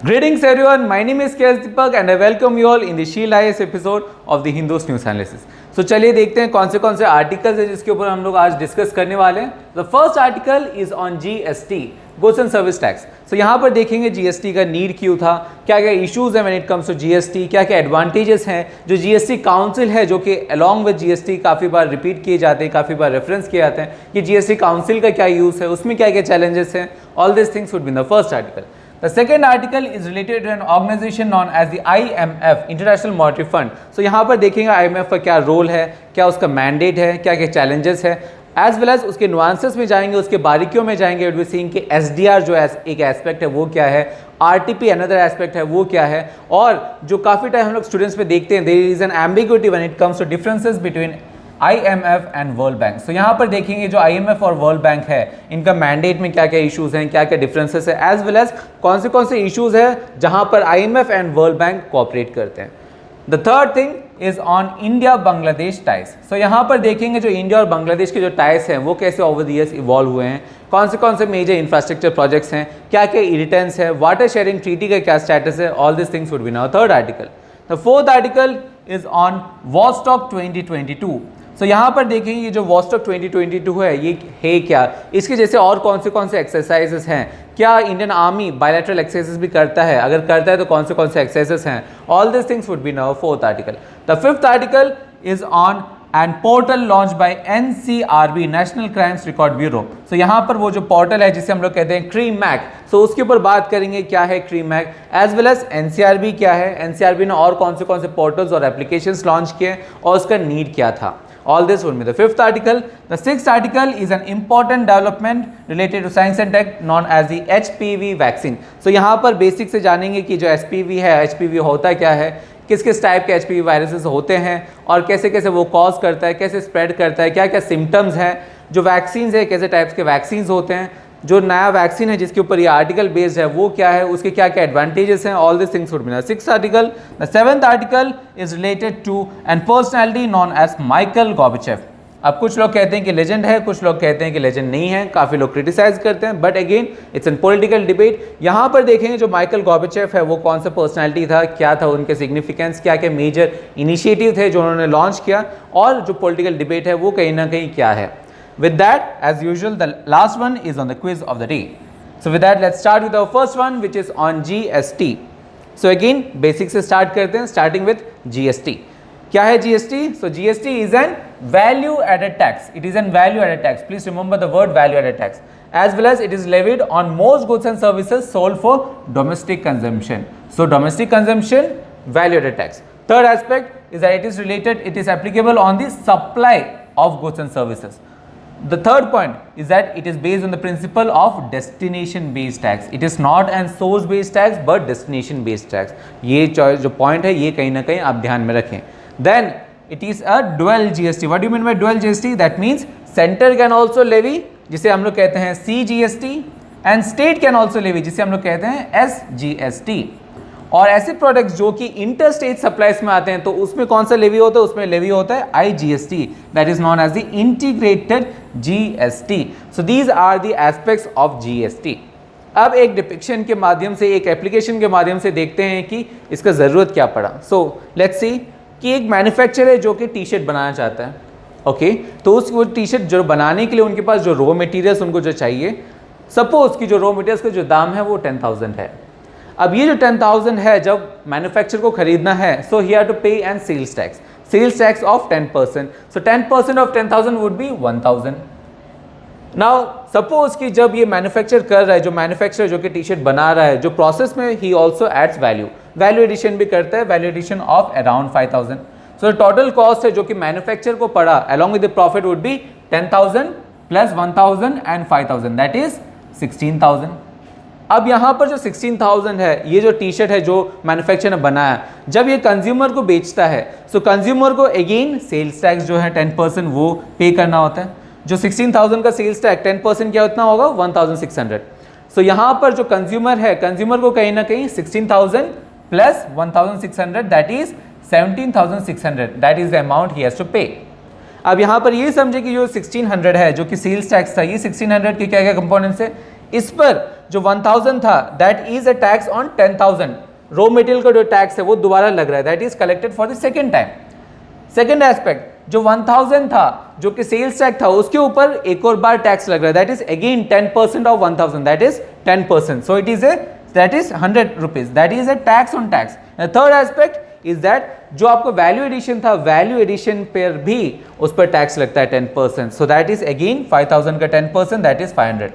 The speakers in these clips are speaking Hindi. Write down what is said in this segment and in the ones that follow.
Greetings everyone, my name is KS Deepak and I welcome you all in the Shield IAS episode of the Hindus News Analysis. So चलिए देखते हैं कौन से आर्टिकल्स हैं जिसके ऊपर हम लोग आज डिस्कस करने वाले हैं. The first article is on GST, Goods and Service Tax. So यहाँ पर देखेंगे GST का नीड क्यों था, क्या क्या इश्यूज हैं when it comes to GST, क्या क्या एडवांटेजेस हैं, जो GST काउंसिल है जो कि along with GST काफ़ी बार रिपीट किए जाते हैं, काफ़ी बार रेफरेंस किए जाते हैं कि GST काउंसिल का क्या यूज़ है, उसमें क्या क्या चैलेंजेस हैं. All these things would be in the first article. The second article is related to an organization known as the IMF, International Monetary Fund. So यहाँ पर देखेंगे IMF का क्या रोल है, क्या उसका मैंडेट है, क्या क्या चैलेंजेस है, एज वेल एज उसके नुआंसेस में जाएंगे, उसके बारीकियों में जाएंगे. विल बी सीइंग कि SDR जो एक एस्पेक्ट है वो क्या है, RTP अनदर एस्पेक्ट है वो क्या है, और जो काफ़ी टाइम हम लोग स्टूडेंट्स में देखते हैं there is an ambiguity when it comes to differences between IMF and world bank. So यहाँ पर देखेंगे जो IMF और वर्ल्ड बैंक है इनका मैंडेट में क्या क्या इश्यूज हैं, क्या क्या डिफरेंसेस है, एज वेल एज कौन से इश्यूज है जहाँ पर IMF and world bank cooperate करते हैं. The third thing is on India Bangladesh ties. So यहाँ पर देखेंगे जो इंडिया और बांग्लादेश के जो टाइज हैं वो कैसे ओवर द ईयर्स इवॉल्व हुए हैं, कौन से मेजर इंफ्रास्ट्रक्चर प्रोजेक्ट्स हैं, क्या क्या इरिटेंस है, वाटर शेयरिंग ट्रीटी का क्या स्टेटस है. All this things would be now third article. The fourth article is on Vostok 2022. तो यहाँ पर देखेंगे ये जो वॉस्टॉक 2022 है ये है क्या, इसके जैसे और कौन से एक्सरसाइजेस हैं, क्या इंडियन आर्मी बायलैटरल एक्सरसाइजेस भी करता है, अगर करता है तो कौन से एक्सरसाइजेस हैं. All this things would be now fourth article. The fifth article is on and portal launch by NCRB, national crimes record bureau. So यहाँ पर वो जो पोर्टल है जिसे हम लोग कहते हैं क्रीमैक, सो उसके ऊपर बात करेंगे क्या है क्रीमैक, एज वेल एज NCRB क्या है, NCRB ने और कौन से पोर्टल्स और एप्लीकेशंस लॉन्च किए और उसका नीड क्या था. All this will be the fifth article. The sixth article is an important development related to science and tech known as the HPV vaccine. So यहाँ पर बेसिक से जानेंगे कि जो HPV है, HPV होता क्या है, किस किस टाइप के HPV वायरसेस होते हैं और कैसे कैसे वो कॉज करता है, कैसे स्प्रेड करता है, क्या क्या सिम्टम्स हैं, जो वैक्सीन्स है कैसे टाइप्स के वैक्सीन्स होते हैं, जो नया वैक्सीन है जिसके ऊपर ये आर्टिकल बेस्ड है वो क्या है, उसके क्या क्या एडवांटेजेस हैं. All this things would be the sixth article. The seventh article is related to an personality known as Michael Gorbachev. अब कुछ लोग कहते हैं कि लेजेंड है, कुछ लोग कहते हैं कि लेजेंड नहीं है, काफ़ी लोग क्रिटिसाइज करते हैं, but again it's an political debate. यहाँ पर देखेंगे जो माइकल गॉर्बाचेव है वो कौन सा पर्सनैलिटी था, क्या था उनके सिग्निफिकेंस, क्या क्या मेजर इनिशिएटिव थे जो उन्होंने लॉन्च किया, और जो पॉलिटिकल डिबेट है वो कहीं ना कहीं क्या है. With that, as usual, the last one is on the quiz of the day. So with that, let's start with our first one, which is on GST. So again, basic से start करते हैं, starting with GST. क्या है GST? So GST is an value added tax. It is an value added tax. Please remember the word value added tax. As well as it is levied on most goods and services sold for domestic consumption. So domestic consumption, value added tax. Third aspect is that it is related, it is applicable on the supply of goods and services. The third point is that it is based on the principle of destination based tax. It is not an source based tax but destination based tax. ये जो point है ये कहीं ना कहीं आप ध्यान में रखें. Then it is a dual GST. What do you mean by dual GST? That means center can also levy, जिसे हम लोग कहते हैं CGST, and state can also levy, जिसे हम लोग कहते हैं SGST. और ऐसे प्रोडक्ट्स जो कि इंटर स्टेट सप्लाईज में आते हैं तो उसमें कौन सा लेवी होता है, उसमें लेवी होता है IGST, that is known as the integrated GST. So these are the aspects of GST. अब एक डिपिक्शन के माध्यम से, एक एप्लीकेशन के माध्यम से देखते हैं कि इसका ज़रूरत क्या पड़ा. सो लेट्स सी कि एक मैन्युफैक्चरर है जो कि टी शर्ट बनाना चाहता है. ओके तो उस वो टी शर्ट जो बनाने के लिए उनके पास जो रॉ मटेरियल्स उनको जो चाहिए, सपोज कि जो रॉ मटेरियल्स का जो दाम है वो 10,000 है. अब ये जो 10,000 है जब मैन्युफैक्चर को खरीदना है, so he have to pay an sales tax of 10%. So 10% of 10,000 would be 1,000. Now suppose कि जब ये मैन्युफैक्चर कर रहा है, जो मैन्युफैक्चरर जो कि टी शर्ट बना रहा है, जो प्रोसेस में he also adds value addition भी करता है, value addition of around 5,000. So total cost है जो कि मैन्युफैक्चर को पड़ा along with the profit would be 10,000 plus 1,000 and 5,000, that is 16,000. अब यहाँ पर जो 16,000 है, ये जो टी शर्ट है जो मैन्युफैक्चरर ने बनाया, जब ये कंज्यूमर को बेचता है, सो कंज्यूमर को अगेन सेल्स टैक्स जो है 10% वो पे करना होता है. जो 16,000 का सेल्स टैक्स 10% क्या उतना होगा, 1,600. सो यहाँ पर जो कंज्यूमर है, कंज्यूमर को कहीं ना कहीं 16,000 plus 1,600 that is 17,600, that is the amount he has to pay. अब यहाँ पर ये समझे कि जो 1600 है जो कि सेल्स टैक्स था, ये 1600 के क्या क्या कंपोनेंट्स है, इस पर जो 1000 था that is a tax on 10,000, raw material का जो टैक्स है वो दोबारा लग रहा है, that is collected for the second time. Second aspect, जो 1000 था जो कि सेल्स टैक्स था उसके ऊपर एक और बार टैक्स लग रहा है, that is again 10% of 1000, that is 10%, so it is a that is 100 rupees, that is a tax on tax. Third aspect is that जो आपको वैल्यू एडिशन था, वैल्यू एडिशन पर भी उस पर टैक्स लगता है 10%, सो दैट इज अगेन 5000 का 10%, that is 500।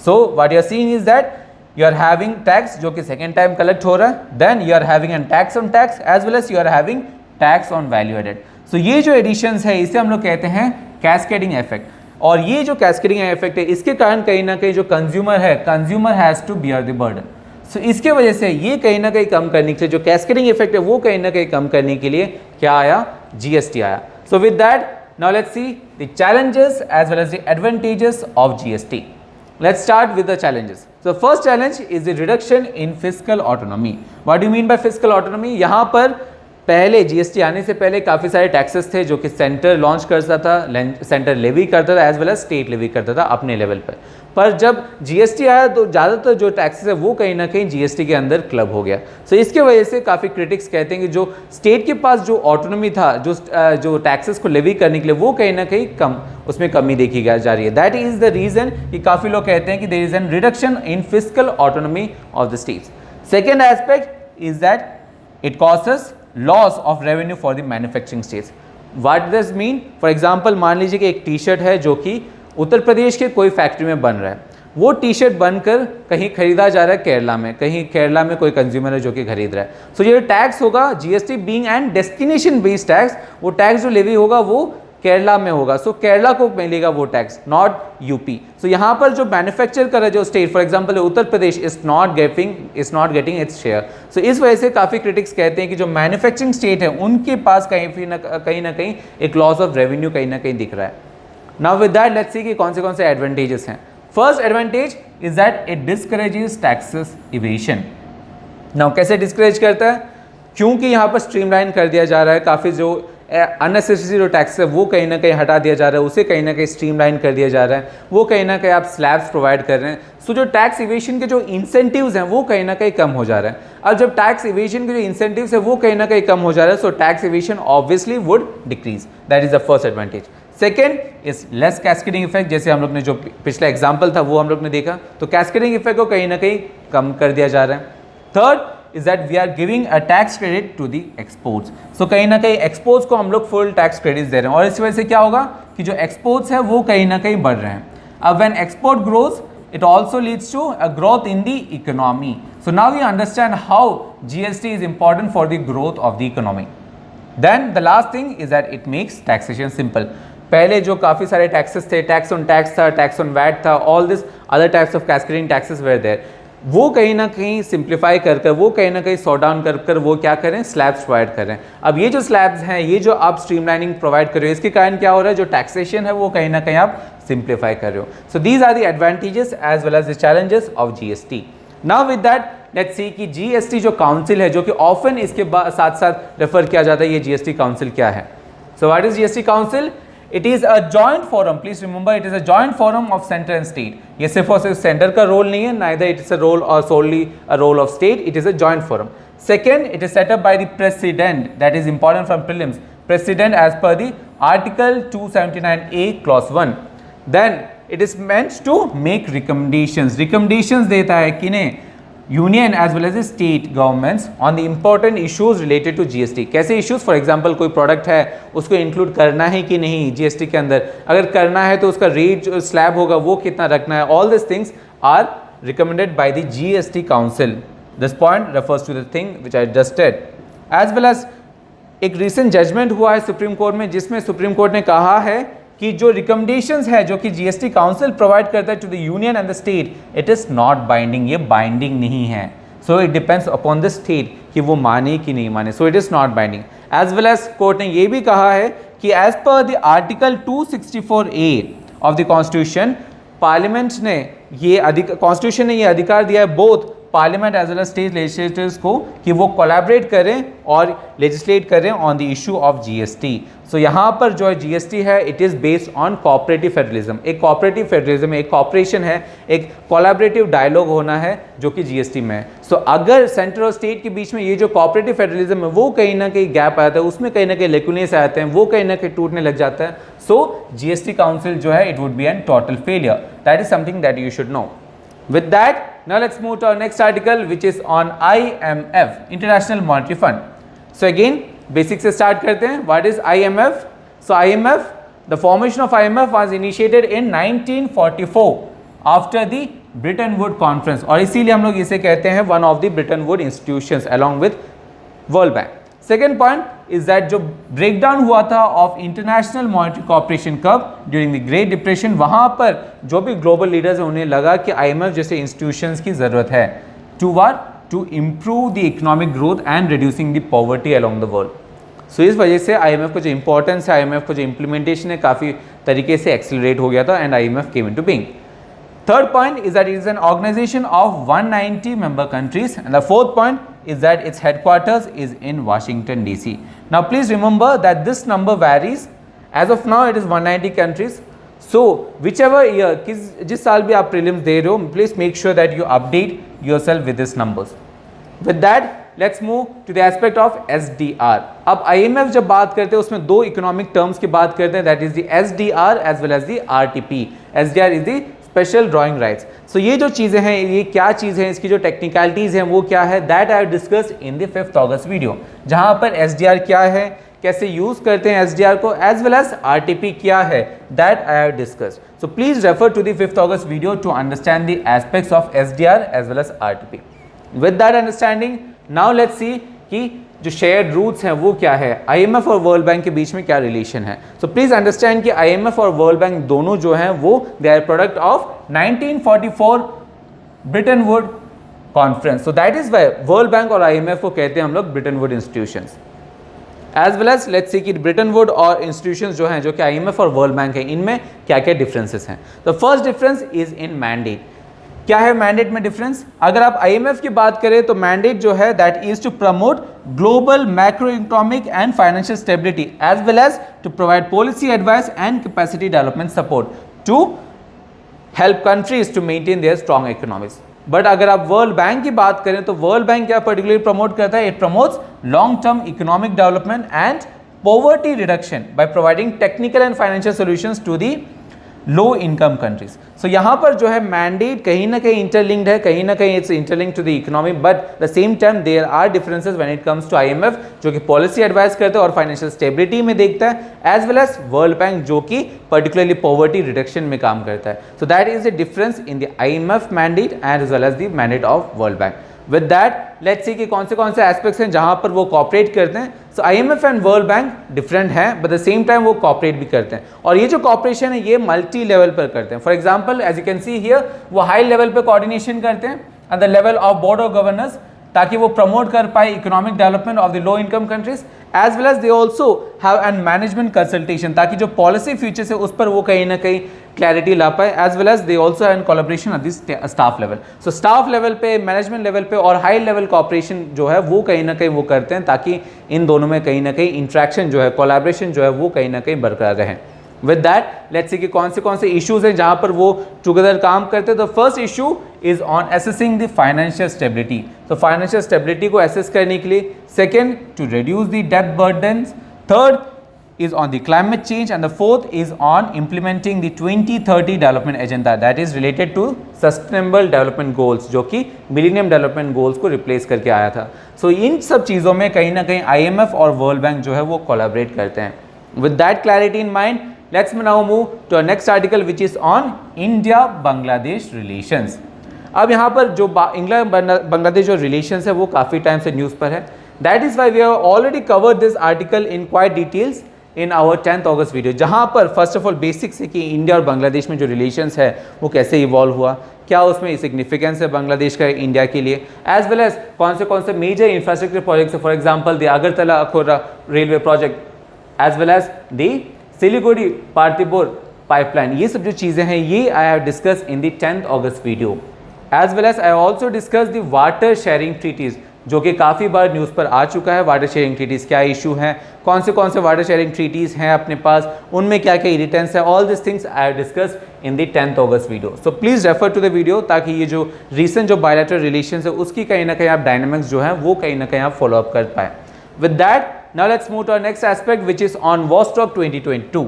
So what you are seeing is that you are having tax जो कि second time collect हो रहा है, then you are having a tax on tax as well as you are having tax on value added। so ये जो additions है इसे हम लोग कहते हैं cascading effect, और ये जो cascading effect है इसके कारण कहीं ना कहीं जो consumer है, consumer has to bear the burden। so इसके वजह से ये कहीं ना कहीं कम करने के लिए, जो cascading effect है वो कहीं ना कहीं कम करने के लिए क्या आया, GST आया। so with that now let's see the challenges as well as the advantages of GST। Let's start with the challenges। So first challenge is the reduction in fiscal autonomy। What do you mean by fiscal autonomy? यहाँ पर पहले GST आने से पहले काफ़ी सारे टैक्सेस थे जो कि सेंटर लॉन्च करता था, सेंटर लेवी करता था as well as state levy करता था अपने लेवल पर जब GST आया तो ज़्यादातर जो टैक्सेस है वो कहीं ना कहीं GST के अंदर क्लब हो गया। सो इसके वजह से काफ़ी क्रिटिक्स कहते हैं कि जो स्टेट के पास जो ऑटोनॉमी था जो टैक्सेस को लेवी करने के लिए वो कहीं ना कहीं उसमें कमी देखी जा रही है। दैट इज़ द रीज़न कि काफ़ी लोग कहते हैं कि there is an reduction in fiscal autonomy of the states. Second aspect is that it causes loss of revenue for the manufacturing states. What does mean? For example मान लीजिए कि एक टी शर्ट है जो कि उत्तर प्रदेश के कोई फैक्ट्री में बन रहा है, वो टी शर्ट बनकर कहीं खरीदा जा रहा है केरला में, कहीं केरला में कोई कंज्यूमर है जो कि खरीद रहा है। सो ये टैक्स होगा GST being and destination based tax, वो टैक्स जो लेवी होगा वो केरला में होगा, सो केरला को मिलेगा वो टैक्स, नॉट यूपी। सो यहाँ पर जो मैन्युफैक्चर कर रहा है जो state, for example Uttar Pradesh is not getting its share. So इस वजह से काफ़ी क्रिटिक्स कहते हैं कि जो मैन्युफैक्चरिंग स्टेट है उनके पास कहीं ना कहीं एक लॉस ऑफ रेवेन्यू कहीं ना कहीं दिख रहा है। Now with that let's see कि कौन से एडवांटेजेस हैं। First advantage is that it discourages taxes evasion. Now कैसे डिस्करेज करता है? क्योंकि यहाँ पर स्ट्रीमलाइन कर दिया जा रहा है, काफ़ी जो अननेसेसरी जो टैक्स है वो कहीं ना कहीं हटा दिया जा रहा है, उसे कहीं ना कहीं स्ट्रीमलाइन कर दिया जा रहा है, वो कहीं ना कहीं आप स्लैब्स प्रोवाइड कर रहे हैं। सो जो टैक्स इवेशन के जो इंसेंटिव्स हैं वो कहीं ना कहीं कम हो जा रहा है। अब जब टैक्स इवेशन के जो इंसेंटिव्स है वो कहीं ना कहीं कम हो जा रहा है, so tax evasion obviously would decrease. That is the first advantage. Second is less cascading effect. जैसे हम लोग ने जो पिछला एग्जाम्पल था वो हम लोग ने देखा, तो कैस्केडिंग इफेक्ट को कहीं ना कहीं कम कर दिया जा रहा है। Third is that we are giving a tax credit to the exports। so कहीं ना कहीं exports को हम लोग full tax credits दे रहे हैं, और इस वजह से क्या होगा कि जो exports है वो कहीं ना कहीं बढ़ रहे हैं। अब when export grows it also leads to a growth in the economy। so now we understand how GST is important for the growth of the economy। then the last thing is that it makes taxation simple। पहले जो काफ़ी सारे टैक्सेस थे, टैक्स ऑन टैक्स था, टैक्स ऑन वैट था, all this other types of cascading taxes were there, वो कहीं ना कहीं सिंप्लीफाई कर वो कहीं ना कहीं सॉर्ट डाउन कर वो क्या करें, स्लैब्स प्रोवाइड कर रहे हैं। अब ये जो स्लैब्स हैं, ये जो आप स्ट्रीमलाइनिंग प्रोवाइड कर रहे हो, इसके कारण क्या हो रहा है, जो टैक्सेशन है वो कहीं ना कहीं आप सिंप्लीफाई कर रहे हो। So these are the advantages as well as the challenges of GST। Now with that let's see कि GST जो काउंसिल है, जो कि ऑफन इसके साथ साथ रेफर किया जाता है, ये GST काउंसिल क्या है। So what is GST council? It is a joint forum। Please remember, it is a joint forum of center and state। ये सिर्फ और सिर्फ सेंटर का रोल नहीं है, neither it is a role or solely a role of state, it is a joint forum। Second, it is set up by the president, that is important from prelims, president as per the article 279A clause 1। Then it is meant to make recommendations देता है किन्हें, union as well as state governments on the important issues related to GST। कैसे इश्यूज? फॉर एग्जांपल कोई प्रोडक्ट है उसको इंक्लूड करना है कि नहीं GST के अंदर, अगर करना है तो उसका रेट जो स्लैब होगा वो कितना रखना है, all this things are recommended by the GST council. This point refers to the thing which I just said. As well as एक रिसेंट जजमेंट हुआ है सुप्रीम कोर्ट में, जिसमें सुप्रीम कोर्ट ने कहा है कि जो रिकमेंडेशंस है जो कि GST काउंसिल प्रोवाइड करता है to the union and the state, it is not binding, ये बाइंडिंग नहीं है। So it depends upon the state कि वो माने कि नहीं माने, so it is not binding. As well as court ने ये भी कहा है कि एज पर the article 264A of the constitution, parliament ने ये कॉन्स्टिट्यूशन ने ये अधिकार दिया है both parliament as well as state legislators को कि वो कोलैबोरेट करें और लेजिस्लेट करें on the issue of GST. So यहाँ पर जो है जीएसटी है it is based on cooperative federalism. एक कोऑपरेटिव फेडरलिज्म एक कॉपरेशन है, एक कोलैबोरेटिव डायलॉग होना है जो कि जीएसटी में है। सो अगर सेंटर और स्टेट के बीच में ये जो कोऑपरेटिव फेडरलिज्म है वो कहीं ना कहीं गैप आता है, उसमें कहीं ना कहीं लेकुनेस आते हैं, वो कहीं ना कहीं टूटने लग जाता है, सो जीएसटी काउंसिल जो है it would be an total failure. That is something that you should know. With that, now let's move to our next article, which is on IMF, International Monetary Fund. So again, basic से start करते हैं. What is IMF? So IMF, the formation of IMF was initiated in 1944 after the Bretton Woods Conference. और इसीलिए हम लोग इसे कहते हैं one of the Bretton Woods institutions along with World Bank. Second point is that जो ब्रेकडाउन हुआ था ऑफ इंटरनेशनल मॉनेटरी कॉर्पोरेशन कब ड्यूरिंग द ग्रेट डिप्रेशन, वहाँ पर जो भी ग्लोबल लीडर्स हैं उन्हें लगा कि आईएमएफ जैसे इंस्टीट्यूशंस की ज़रूरत है to improve the economic growth and reducing the poverty along the world. So इस वजह से आईएमएफ को जो इंपॉर्टेंस है, आईएमएफ को जो इम्प्लीमेंटेशन है काफ़ी तरीके से एक्सेलरेट हो गया था and IMF came into being. Third point is that it is an organization of 190 member countries, and the fourth point is that its headquarters is in Washington DC. Now please remember that this number varies. As of now it is 190 countries. So whichever year जिस साल भी आप prelims दे रहे हो, please make sure that you update yourself with these numbers. With that let's move to the aspect of SDR. अब IMF जब बात करते हैं उसमें दो इकोनॉमिक टर्म्स की बात करते हैं, that is the SDR as well as the RTP. SDR is the special drawing rights. So ये जो चीज़ें हैं, ये क्या चीज़ है, इसकी जो टेक्निकलिटीज़ हैं वो क्या है, that I have discuss in the 5th August video, जहाँ पर एसडीआर क्या है, कैसे यूज़ करते हैं एसडीआर को, एज वेल एज आरटीपी क्या है, that I have discussed. So please refer to the 5th August video to understand the aspects of SDR as well as RTP. With that understanding now let's see कि जो शेयर्ड रूट्स हैं वो क्या है, आईएमएफ और वर्ल्ड बैंक के बीच में क्या रिलेशन है। सो प्लीज अंडरस्टैंड कि आईएमएफ और वर्ल्ड बैंक दोनों जो हैं वो they are product of 1944 Bretton Wood conference. So that is why world bank और आईएमएफ को कहते हैं हम लोग Bretton Wood institutions. As well as let's see कि ब्रिटन वुड और इंस्टीट्यूशंस जो हैं जो कि आईएमएफ और वर्ल्ड बैंक है, इनमें क्या क्या डिफरेंसेस हैं। The first difference is in mandate. क्या है मैंडेट में डिफरेंस? अगर आप आईएमएफ की बात करें तो मैंडेट जो है that is to promote global macro economic and financial stability as well as to provide policy advice and capacity development support to help countries to maintain their strong economics. But अगर आप वर्ल्ड बैंक की बात करें तो वर्ल्ड बैंक क्या पर्टिकुलरली प्रमोट करता है, it promotes long term economic development and poverty reduction by providing technical and financial solutions to the low income countries. सो यहाँ पर जो है मैंडेट कहीं ना कहीं इंटरलिंक्ड है, कहीं ना कहीं it's interlinked to the economy, but the same time there are differences when it comes to IMF जो कि पॉलिसी एडवाइस करते हैं और फाइनेंशियल स्टेबिलिटी में देखता है, as well as world bank जो कि पर्टिकुलरली पॉवर्टी रिडक्शन में काम करता है। So that is the difference in the IMF mandate and as well as the mandate of world bank. With that let's see कि कौन से एस्पेक्ट्स हैं जहां पर वो कॉपरेट करते हैं। So IMF and world bank different हैं बट द सेम टाइम वो कॉपरेट भी करते हैं, और ये जो कॉपरेशन है ये मल्टी लेवल पर करते हैं। For example as you can see here वो हाई लेवल पे कोऑर्डिनेशन करते हैं at the level of board of governors ताकि वो प्रमोट कर पाए economic development of the low income countries, as well as they also have an management consultation ताकि जो पॉलिसी फ्यूचर्स है उस पर वो कहीं ना कहीं क्लैरिटी ला पाए, as well as they also have an collaboration at this staff level. So staff level पे, मैनेजमेंट लेवल पे और हाई लेवल कॉपरेशन जो है वो कहीं ना कहीं वो करते हैं ताकि इन दोनों में कहीं ना कहीं इंट्रैक्शन जो है, कोलैबोरेशन जो है वो कहीं ना कहीं बरकरार रहे। विद दैट लेट्स सी कि कौन से इश्यूज हैं जहां पर वो टुगेदर काम करते हैं। The first issue is on assessing the financial stability. तो फाइनेंशियल स्टेबिलिटी को असेस करने के लिए, second to reduce the debt burdens, third is on the climate change, and the fourth is on implementing the 2030 development agenda that is related to sustainable development goals जो कि millennium development goals को replace करके आया था। So इन सब चीज़ों में कहीं ना कहीं IMF और World Bank जो है वो collaborate करते हैं। With that clarity in mind, let's now move to our next article which is on India Bangladesh relations। अब यहाँ पर जो इंडिया बांग्लादेश जो relations है वो काफ़ी टाइम से न्यूज़ पर है। That is why we have already covered this article in quite details in our 10th August video, जहाँ पर फर्स्ट ऑफ ऑल बेसिक्स है कि इंडिया और बांग्लादेश में जो रिलेशंस है वो कैसे इवॉल्व हुआ, क्या उसमें सिग्निफिकेंस है बांग्लादेश का इंडिया के लिए, एज वेल एज कौन से मेजर इंफ्रास्ट्रक्चर प्रोजेक्ट्स है, for example the Agartala Akhaura railway project, as well as the Siliguri Parbatipur pipeline. ये सब जो चीज़ें हैं ये I have discuss in the 10th August video. As well as I also discuss the water sharing treaties, जो कि काफ़ी बार न्यूज़ पर आ चुका है। वाटर शेयरिंग ट्रीटीज़ क्या इशू हैं, कौन से वाटर शेयरिंग ट्रीटीज़ हैं अपने पास, उनमें क्या क्या इरिटेंट्स है, all this things I have discuss in the 10th August video. So please refer to the video, ताकि ये जो रिसेंट जो बायलैटरल रिलेशन है उसकी कहीं ना कहीं आप डायनामिक्स जो है वो कहीं ना कहीं आप फॉलो अप कर पाए। With that now let's move to our next aspect which is on Vostok 2022।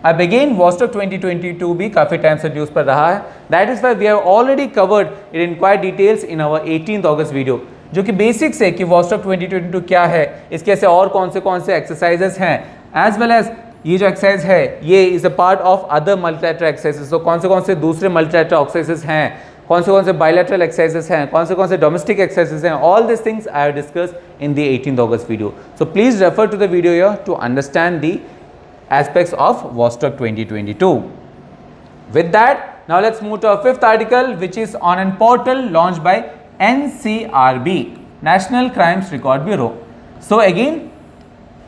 अब अगेन वॉस्टॉक 2022 भी काफ़ी टाइम से न्यूज़ पर रहा है। That is why we have already covered it in quite details in our 18th August video, जो कि बेसिक्स है कि वॉस्टॉक 2022 क्या है, इसके ऐसे और कौन से एक्सरसाइजेस हैं, एज वेल एज ये जो एक्सरसाइज है ये is a part of other multilateral exercises. तो कौन से दूसरे मल्टीलैटरल एक्सरसाइजेस हैं, कौन से बायलैटरल एक्सरसाइजेस हैं, कौन से डोमेस्टिक एक्सरसाइजेस हैं, all this things I have discuss in the 18th August video. So please refer to the video here to understand the aspects of Vostok 2022. With that, now let's move to our fifth article, which is on a portal launched by NCRB, National Crimes Record Bureau. So again,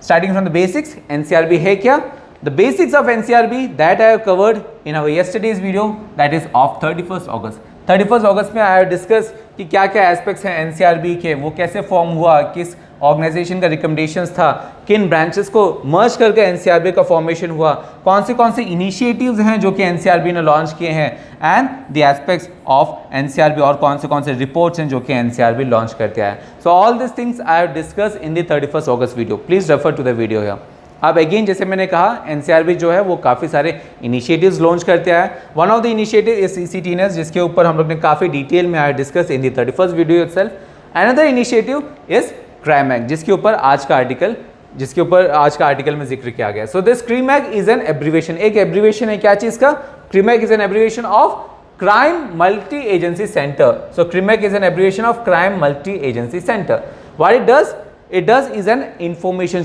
starting from the basics, NCRB है क्या? The basics of NCRB that I have covered in our yesterday's video, that is of 31st August. 31st अगस्त में आई हैव डिस्कस कि क्या क्या एस्पेक्ट्स हैं एनसीआरबी के, वो कैसे फॉर्म हुआ, किस ऑर्गेनाइजेशन का रिकमेंडेशंस था, किन ब्रांचेस को मर्ज करके एनसीआरबी का फॉर्मेशन हुआ, कौन से इनिशिएटिव्स हैं जो कि एनसीआरबी ने लॉन्च किए हैं, and the aspects of NCRB, और कौन से रिपोर्ट्स हैं जो कि एनसीआरबी लॉन्च करते हैं। So all this things I have discuss in the 31st August video. Please refer to the video here. अब अगेन जैसे मैंने कहा, एनसीआरबी जो है वो काफ़ी सारे इनिशिएटिव्स लॉन्च करते हैं। One of the initiative is CCTNS, जिसके ऊपर हम लोग ने काफ़ी डिटेल में discuss in the 31st video itself. Another initiative is crime act, जिसके ऊपर आज का आर्टिकल में जिक्र किया गया। So this crime act is an abbreviation, एक एब्रीवेशन है क्या चीज़ का? Crime act is an abbreviation of crime multi agency centre. So crime act is an abbreviation of crime multi agency centre. What it does is an information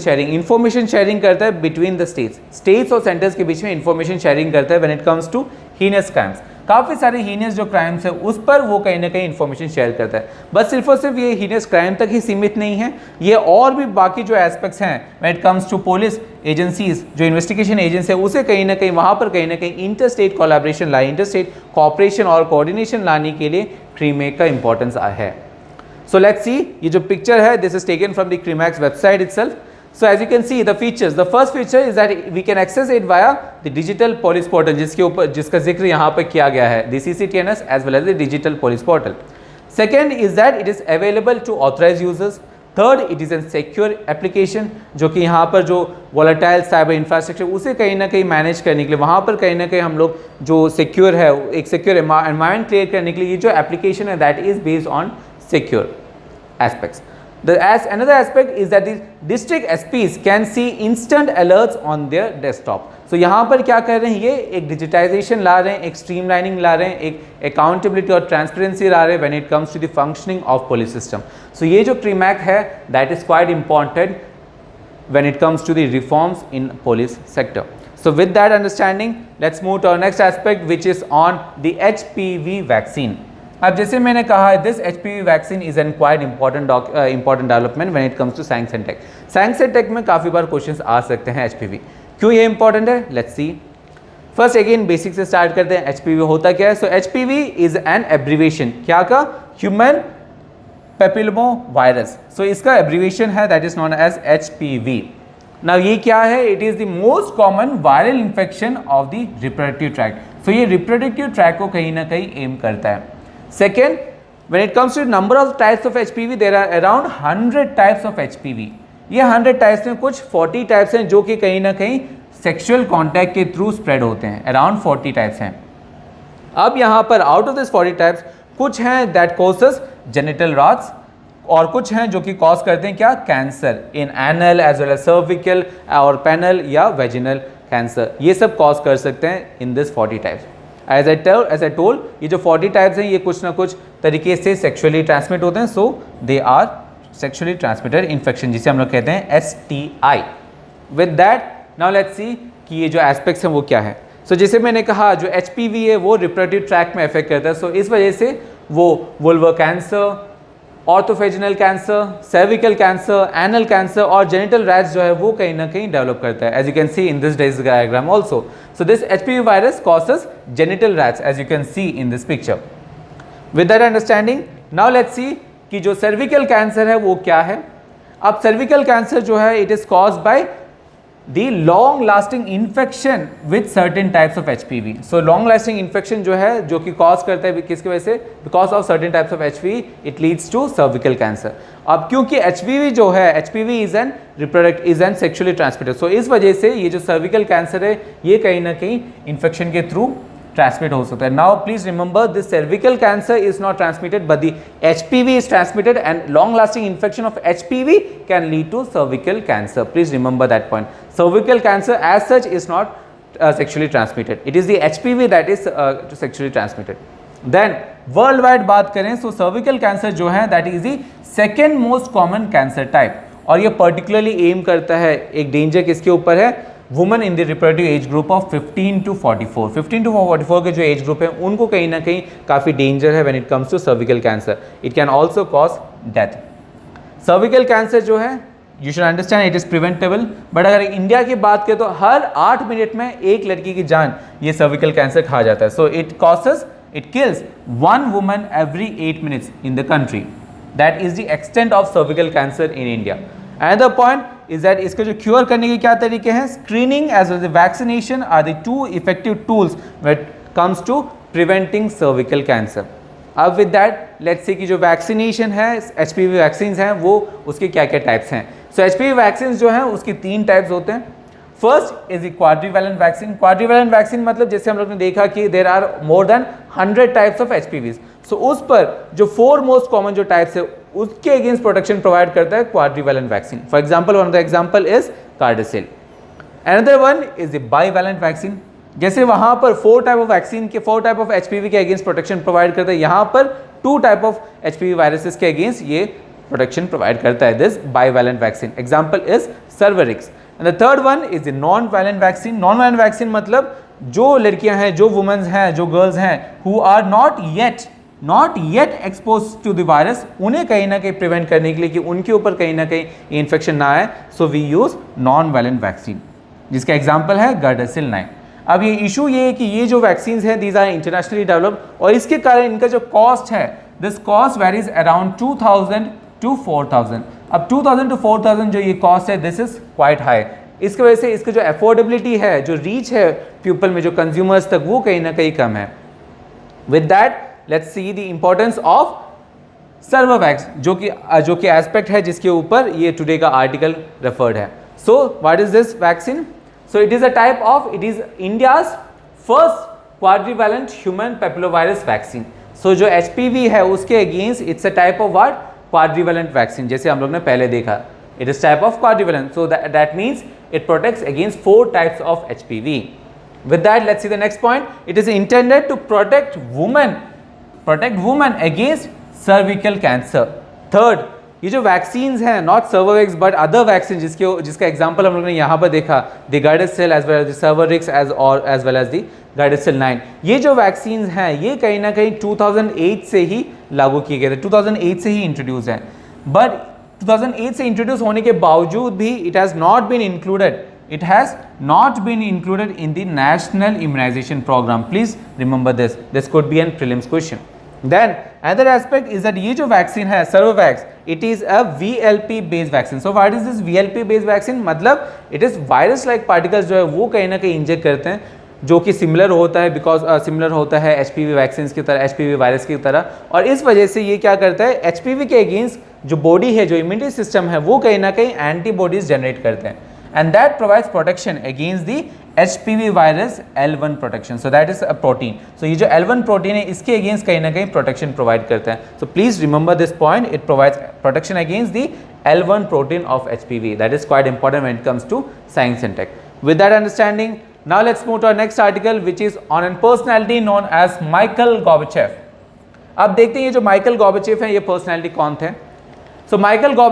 sharing करता है बिटवीन द स्टेट्स और सेंटर्स के बीच में इंफॉर्मेशन शेयरिंग करता है when it comes to heinous crimes. काफ़ी सारे हीनियस जो क्राइम्स है उस पर वो कहीं ना कहीं इंफॉर्मेशन शेयर करता है। बस सिर्फ और सिर्फ ये हीनियस क्राइम तक ही सीमित नहीं है, ये और भी बाकी जो एस्पेक्ट्स हैं when it comes to police agencies, जो इन्वेस्टिगेशन एजेंसी है, उसे कहीं ना कहीं वहाँ पर कहीं ना कहीं इंटरस्टेट कोलैबोरेशन इंटरस्टेट कोऑपरेशन और कोऑर्डिनेशन लाने के लिए क्राइम एक्ट का इंपॉर्टेंस है। So let's see, ये जो पिक्चर है, this is taken from the CRIMAC's website itself. So as you can see the features, the first feature is that we can access it via the digital police portal, जिसका जिक्र यहाँ पर किया गया है, the CCTNS as well as the digital police portal. Second is that it is available to authorized users. Third, it is a secure application, जो कि यहाँ पर जो volatile cyber infrastructure उसे कहीं ना कहीं मैनेज करने के लिए, वहाँ पर कहीं ना कहीं हम लोग जो सिक्योर है, एक सिक्योर एनवायरनमेंट क्रिएट करने के लिए ये जो एप्लीकेशन है that is based on secure aspects. Another aspect is that the district SPs can see instant alerts on their desktop. So यहाँ पर क्या कर रहे हैं, ये एक डिजिटाइजेशन ला रहे हैं, एक स्ट्रीमलाइनिंग ला रहे हैं, एक अकाउंटेबिलिटी और ट्रांसपेरेंसी ला रहे हैं when it comes to the functioning of police system. So ये जो क्राइम एक्ट है that is quite important when it comes to the reforms in police sector. So with that understanding, let's move to our next aspect, which is on the HPV vaccine. अब जैसे मैंने कहा, this HPV vaccine is an quite important development when it comes to science and tech. Science and tech में काफ़ी बार क्वेश्चंस आ सकते हैं HPV। क्यों ये इंपॉर्टेंट है? Let's see. First again basic से स्टार्ट करते हैं। HPV होता क्या है? So HPV is an abbreviation क्या का? Human papilloma virus. सो इसका एब्रीवेशन है that is known as HPV। Now ये क्या है? It is the most common viral infection of the reproductive tract. So ये रिप्रोडक्टिव ट्रैक्ट को कहीं ना कहीं एम करता है। Second, when it comes to number of types of HPV, there are around 100 types of HPV. ये 100 types में कुछ 40 types हैं जो कि कहीं ना कहीं सेक्सुअल कॉन्टैक्ट के थ्रू स्प्रेड होते हैं। अराउंड 40 टाइप्स हैं। अब यहाँ पर आउट ऑफ दिस 40 टाइप्स कुछ हैं दैट कॉजेस जेनिटल रॉट्स और कुछ हैं जो कि कॉज करते हैं क्या? Cancer in anal as well as cervical और पेनल या वेजिनल कैंसर। ये सब कॉज कर सकते हैं in this 40 types. As I told, ये जो 40 टाइप्स हैं ये कुछ ना कुछ तरीके से सेक्सुअली ट्रांसमिट होते हैं। So they are sexually transmitted infection, जिसे हम लोग कहते हैं STI। With that now let's see कि ये जो एस्पेक्ट्स हैं वो क्या है। सो जैसे मैंने कहा, जो HPV है वो रिप्रोडक्टिव ट्रैक्ट में अफेक्ट करता है। सो इस वजह से वो vulvar cancer, oropharyngeal cancer, cervical cancer, anal cancer और जेनिटल रैट्स जो है वो कहीं ना कहीं डेवलप करता है, as you can see in this diagram also. So this HPV virus causes genital warts as you can see in this picture. With that understanding now let's see कि जो सर्विकल कैंसर है वो क्या है। अब सर्विकल कैंसर जो है it is caused by the long lasting infection with certain types of HPV. So long lasting infection जो है जो कि कॉज करता है किसकी वजह से, because of certain types of HPV it leads to cervical cancer. अब क्योंकि एचपीवी जो है, HPV is an sexually transmitted, so इस वजह से ये जो सर्विकल कैंसर है ये कहीं ना कहीं इन्फेक्शन के थ्रू ट्रांसमिट हो सकता है। Now please remember this cervical cancer is not transmitted but the HPV is transmitted and long lasting infection of HPV can lead to cervical cancer. Please remember that point. Cervical cancer as such is not sexually transmitted, it is the HPV that is sexually transmitted. Then world wide बात करें तो सर्विकल कैंसर जो है that is the second most common cancer type, और ये पर्टिकुलरली एम करता है एक डेंजर किसके ऊपर है, women in the reproductive age group of 15 to 44। 15 to 44 के जो एज ग्रुप है उनको कहीं ना कहीं काफ़ी डेंजर है when it comes to cervical cancer. It can also cause death. Cervical cancer जो है you should understand it is preventable, but अगर इंडिया की बात करें तो हर 8 मिनट में एक लड़की की जान ये सर्विकल कैंसर खा जाता है। So it kills 1 woman every 8 minutes in the country. That is the extent of cervical cancer in India. Another point is that इसके जो क्योर करने के क्या तरीके हैं, screening as well as vaccination are the two effective tools when it comes to preventing cervical cancer. अब विद दैट लेट्स से कि जो वैक्सीनेशन है, एचपीवी वैक्सीन हैं, वो उसके क्या क्या टाइप्स हैं। सो एचपीवी वैक्सीन जो हैं उसकी 3 टाइप्स होते हैं। First is the quadrivalent vaccine. Quadrivalent vaccine मतलब जैसे हम लोग ने देखा कि there are more than 100 types of HPVs, so उस पर जो 4 मोस्ट कॉमन जो टाइप्स है उसके अगेंस्ट प्रोटेक्शन प्रोवाइड करता है quadrivalent vaccine. For example one of the example is Gardasil. Another one is the bivalent vaccine. जैसे वहां पर 4 टाइप ऑफ वैक्सीन के 4 टाइप ऑफ एचपीवी के अगेंस्ट प्रोटेक्शन प्रोवाइड करता है, यहाँ पर 2 टाइप ऑफ एचपीवी वायरसेस के अगेंस्ट ये प्रोटेक्शन प्रोवाइड करता है, this bivalent vaccine. Example is Cervarix. And the third one is the nonavalent vaccine. Nonavalent vaccine मतलब जो लड़कियां हैं, जो वुमेन्स हैं, जो गर्ल्स हैं who are not yet expose to the virus, उन्हें कहीं ना कहीं प्रिवेंट करने के लिए कि उनके ऊपर कहीं ना कहीं इन्फेक्शन ना आए, so we use nonavalent vaccine, जिसका एग्जाम्पल है गार्डासिल 9। अब ये इशू ये है कि ये जो वैक्सीन है दीज आर इंटरनेशनली डेवलप्ड, और इसके कारण इनका जो कॉस्ट है, this cost varies around 2000 to 4000। अब 2000 to 4000 जो ये कॉस्ट है दिस इज क्वाइट हाई। इसकी वजह से इसका जो अफोर्डेबिलिटी है, जो रीच है पीपल में, जो कंज्यूमर्स तक, वो कहीं ना कहीं कम है। With that let's see the importance of Cervavac, जो कि एस्पेक्ट है जिसके ऊपर ये टुडे का आर्टिकल रेफर्ड है। So what is this vaccine? So it is a type of, it is India's first quadrivalent human papillovirus vaccine. So जो HPV है उसके against it's a type of what? Quadrivalent vaccine, जैसे हम लोग ने पहले देखा, it is type of quadrivalent. So that means it protects against 4 types of HPV. With that, let's see the next point. It is intended to protect women against cervical cancer. Third, ये जो वैक्सीन्स हैं, not Cervavac but other vaccine, जिसका एग्जांपल हम लोगों ने यहाँ पर देखा, the Gardasil as well as the Cervarix as well as the Gardasil 9, ये जो वैक्सीन्स हैं ये कहीं ना कहीं 2008 से ही लागू किए गए थे, 2008 से ही इंट्रोड्यूस हैं, बट 2008 से इंट्रोड्यूस होने के बावजूद भी it has not been included in the national immunisation programme. Please remember this could be an prelims question. Then another aspect is that ये जो वैक्सीन है सर्वोवैक्स, it is a VLP based vaccine. So what is this VLP based vaccine? मतलब it is virus like particles जो है वो कहीं ना कहीं इंजेक्ट करते हैं, जो कि सिमिलर होता है, बिकॉज सिमिलर होता है HPV वैक्सीन की तरह, HPV वायरस की तरह, और इस वजह से ये क्या करता है, HPV के अगेंस्ट जो बॉडी है, जो इम्यूनिटी सिस्टम है, वो कहीं ना कहीं एंटीबॉडीज जनरेट करते हैं, and that provides protection against the HPV virus L1 protection. So that is a protein. So ये जो L1 protein है इसके against कहीं ना कहीं protection provide करता है. So please remember this point. It provides protection against the L1 protein of HPV. That is quite important when it comes to science and tech. With that understanding, now let's move to our next article, which is on a personality known as Mikhail Gorbachev. अब देखते हैं ये जो Mikhail Gorbachev है ये personality कौन थे? So Mikhail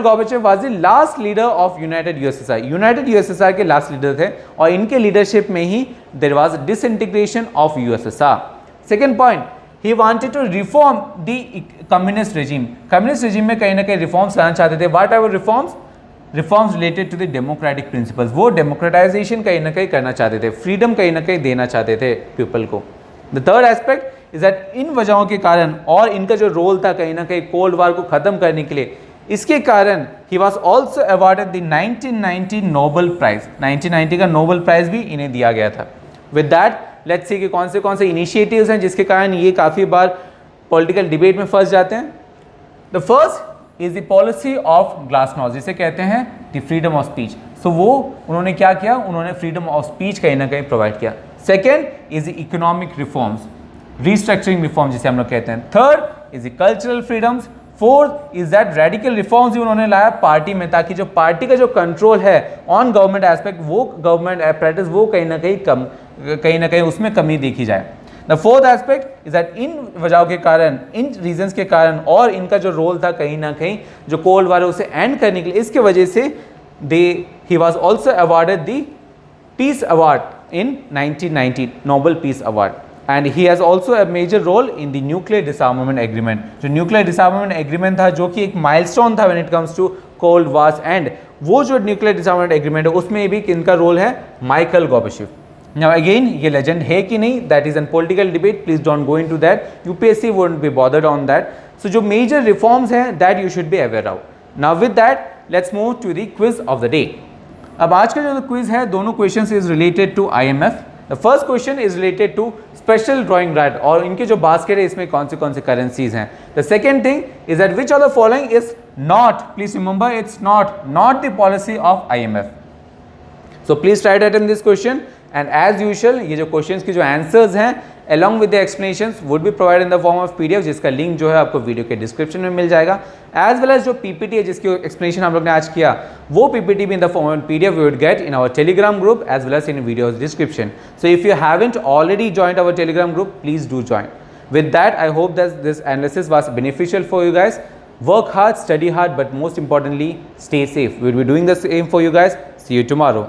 Gorbachev was the last leader of United USSR. United USSR के last leader थे, और इनके leadership में ही there was disintegration of USSR. Second point, he wanted to reform the communist regime. Communist regime में कहीं ना कहीं reforms लाना चाहते थे. What are reforms? Reforms related to the democratic principles. वो democratization कहीं ना कहीं करना चाहते थे, freedom कहीं ना कहीं देना चाहते थे people को. The third aspect, is that in वजहों के कारण और इनका जो रोल था कहीं ना कहीं कोल्ड वार को ख़त्म करने के लिए, इसके कारण ही was also awarded the 1990 Nobel prize. 1990 का नोबल प्राइज भी इन्हें दिया गया था। विद दैट लेट्स सी कि कौन से इनिशिएटिव्स हैं जिसके कारण ये काफ़ी बार पॉलिटिकल डिबेट में फंस जाते हैं। The first is the policy of glasnost, जिसे कहते हैं द फ्रीडम ऑफ स्पीच। सो वो उन्होंने क्या किया, उन्होंने फ्रीडम ऑफ स्पीच कहीं ना कहीं प्रोवाइड किया। Second is the economic reforms, restructuring reform जिसे हम लोग कहते हैं। Third is the cultural freedoms. Fourth is that radical reforms भी उन्होंने लाया पार्टी में, ताकि जो पार्टी का जो कंट्रोल है ऑन गवर्नमेंट एस्पेक्ट, वो गवर्नमेंट एपरेटस वो कहीं ना कहीं उसमें कमी देखी जाए। The fourth aspect is that in वजहों के कारण, इन रीजंस के कारण और इनका जो रोल था कहीं ना कहीं जो कोल्ड वार उसे एंड करने के लिए, इसके वजह से ही was also awarded the peace award in 1990 Nobel peace award. And he has also a major role in the nuclear disarmament agreement. जो न्यूक्लियर डिसआर्मामेंट एग्रीमेंट था, जो कि एक माइलस्टोन था when it comes to cold wars end, वो जो न्यूक्लियर डिसआर्मामेंट एग्रीमेंट है उसमें भी किनका रोल है, माइकल गोर्बाचेव। नाउ अगेन ये लेजेंड है कि नहीं, that is an political debate, please don't go into that, UPSC wouldn't be bothered on that. So जो मेजर रिफॉर्म्स हैं that you should be aware of. Now with that let's move to the quiz of the day. अब आज का जो क्विज है, दोनों questions is related to IMF. The first question is related to special drawing right, और इनके जो बास्केट है इसमें कौन से करेंसीज हैं। The second thing is that which of the following is not, please remember it's not the policy of IMF. So please try to attempt this question and as usual ये जो क्वेश्चंस के जो आंसर्स हैं along with the explanations would be provided in the form of PDF, जिसका लिंक जो है आपको वीडियो के डिस्क्रिप्शन में मिल जाएगा। एज वेल एज जो PPT है जिसकी एक्सप्लेनेशन हम लोग ने आज किया, वो PPT भी in the form of PDF we would get in our Telegram group as well as in video's description. So if you haven't already joined our Telegram group, please do join. With that, I hope that this analysis was beneficial for you guys. Work hard, study hard, but most importantly, stay safe. We will be doing the same for you guys. See you tomorrow.